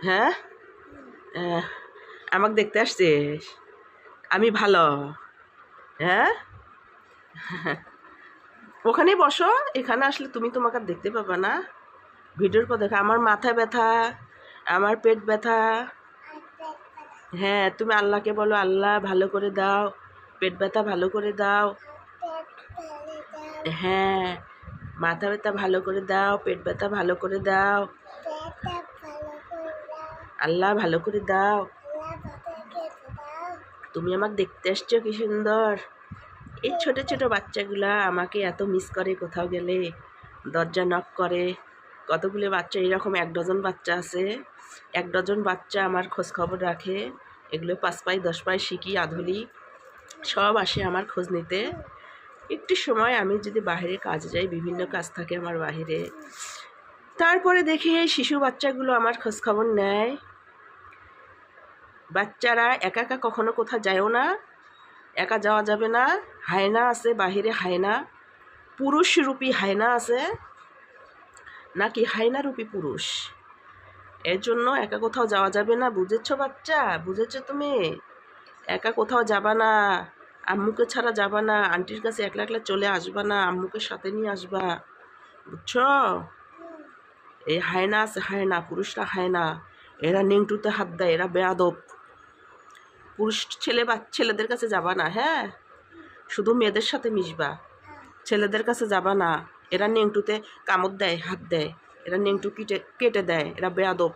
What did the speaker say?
হ্যাঁ আমাকে দেখতে আসছিস? আমি ভালো। হ্যাঁ ওখানেই বসো, এখানে আসলে তুমি তোমাকে আর দেখতে পাবা না। ভিডিওর পর দেখো আমার মাথা ব্যথা, আমার পেট ব্যথা। হ্যাঁ তুমি আল্লাহকে বলো, আল্লাহ ভালো করে দাও, পেট ব্যথা ভালো করে দাও। হ্যাঁ মাথা ব্যথা ভালো করে দাও, পেট ব্যথা ভালো করে দাও, আল্লাহ ভালো করে দাও। তুমি আমাকে দেখতে আসছো কি সুন্দর। এই ছোট ছোট বাচ্চাগুলা আমাকে এত মিস করে, কোথাও গেলে দরজা নক করে। কতগুলো বাচ্চা এরকম 1 ডজন বাচ্চা আছে, 1 ডজন বাচ্চা আমার খোঁজ খবর রাখে। এগুলো 5 পাই 10 পাই শিখি আধুলি সব আসে আমার খোঁজ নিতে। একটু সময় আমি যদি বাইরে কাজে যাই, বিভিন্ন কাজ থাকে আমার বাইরে, তারপরে দেখি এই শিশু বাচ্চাগুলো আমার খোঁজ খবর নেয়। বাচ্চারা একা একা কখনো কোথাও যায়ও না, একা যাওয়া যাবে না। হায়না আছে বাহিরে, হায়না পুরুষ রূপী হায়না আছে, নাকি হায়না রূপী পুরুষ। এর জন্য একা কোথাও যাওয়া যাবে না, বুঝেছো বাচ্চা? বুঝেছো তুমি? একা কোথাও যাবা না, আম্মুকে ছাড়া যাবা না, আন্টির কাছে একলা একলা চলে আসবা না, আম্মুকে সাথে নিয়ে আসবা, বুঝছো? এই হায়না আছে, হায়না পুরুষরা হায়না, এরা নিংটুতে হাত দেয়, এরা বেয়াদব। পুরুষ ছেলেদের কাছে যাবা না, হ্যাঁ শুধু মেয়েদের সাথে মিশবা, ছেলেদের কাছে যাবা না। এরা নেংটুতে কামড় দেয়, হাত দেয়, এরা নেংটু কেটে দেয়, এরা বেয়াদব।